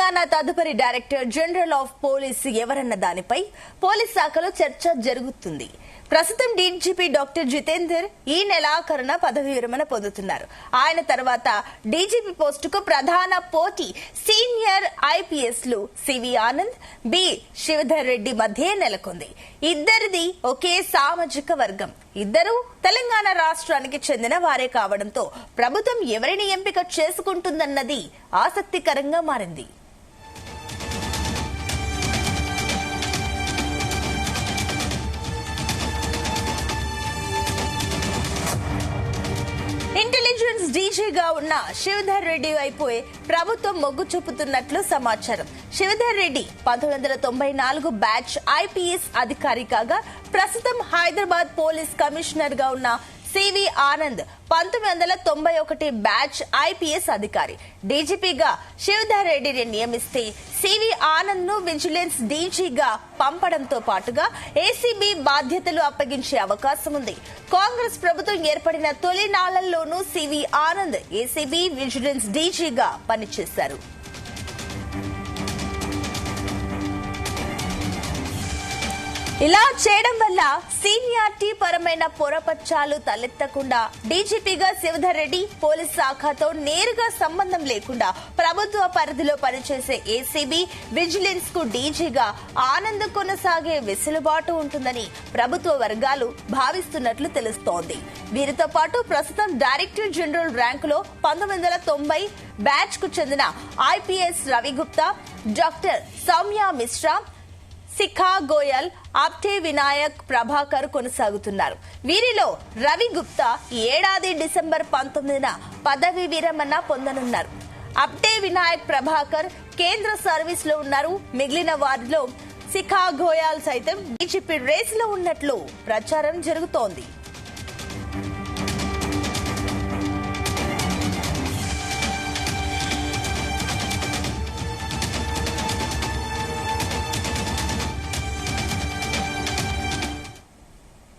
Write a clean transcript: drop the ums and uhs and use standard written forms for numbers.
తెలంగాణ తదుపరి director general of police ఎవరన్న దానిపై పోలీస్ శాఖలో చర్చ జరుగుతుంది. ప్రస్తుతం డీజీపీ డాక్టర్ జితేందర్ ఈ నెలాఖరున పదవి విరమణ పొందుతున్నారు. ఆయన తర్వాత డీజీపీ పోస్టుకు ప్రధాన పోటీ సీనియర్ ఐపీఎస్ లు సివి ఆనంద్, బి శివధర్ రెడ్డి మధ్య నెలకొంది. ఇద్దరిది ఒకే సామాజిక వర్గం. ఇద్దరు తెలంగాణ రాష్ట్రానికి చెందిన వారే కావడంతో ప్రభుత్వం ఎవరిని ఎంపిక చేసుకుంటుందన్నది ఆసక్తికరంగా మారింది. ఇంటెలిజెన్స్ డీజీగా ఉన్న శివధర్ రెడ్డి వైపు ప్రభుత్వం మొగ్గు చూపుతున్నట్లు సమాచారం. శివధర్ రెడ్డి 1994 బ్యాచ్ ఐపీఎస్ అధికారి కాగా ప్రస్తుతం హైదరాబాద్ పోలీస్ కమిషనర్ గా ఉన్న సివి ఆనంద్ 1991 బ్యాచ్ ఐపీఎస్ అధికారి. డీజీపీగా శివధర్ రెడ్డిని నియమిస్తే సివి ఆనంద్ ను విజిలెన్స్ డీజీగా పంపడంతో పాటుగా ఏసీబీ బాధ్యతలు అప్పగించే అవకాశం ఉంది. కాంగ్రెస్ ప్రభుత్వం ఏర్పడిన తొలి నాళ్లలోనూ సివి ఆనంద్ ఏసీబీ విజిలెన్స్ డీజీగా పనిచేశారు. ఇలా చేయడం వల్ల సీనియారిటీ పరమైన పొరపచ్చాలు తలెత్తకుండా డీజీపీగా శివధర్ రెడ్డి పోలీస్ శాఖతో నేరుగా సంబంధం లేకుండా ప్రభుత్వ పరిధిలో పనిచేసే ఏసీబీ విజిలెన్స్ కు డీజీగా ఆనంద్ కొనసాగే వెసులుబాటు ఉంటుందని ప్రభుత్వ వర్గాలు భావిస్తున్నట్లు తెలుస్తోంది. వీరితో పాటు ప్రస్తుతం డైరెక్టర్ జనరల్ ర్యాంకులో 1990 బ్యాచ్ కు చెందిన ఐపీఎస్ రవి గుప్తా, డాక్టర్ సౌమ్య మిశ్రా, శిఖా గోయల్, ఆప్టే వినాయక్ ప్రభాకర్ కొనసాగుతున్నారు. వీరిలో రవి గుప్తా ఈ ఏడాది డిసెంబర్ 19న పదవి విరమణ పొందనున్నారు. ఆప్టే వినాయక్ ప్రభాకర్ కేంద్ర సర్వీస్ లో ఉన్నారు. మిగిలిన వారిలో శిఖా గోయల్ సైతం డీజీపీ రేసులో ఉన్నట్లు ప్రచారం జరుగుతోంది.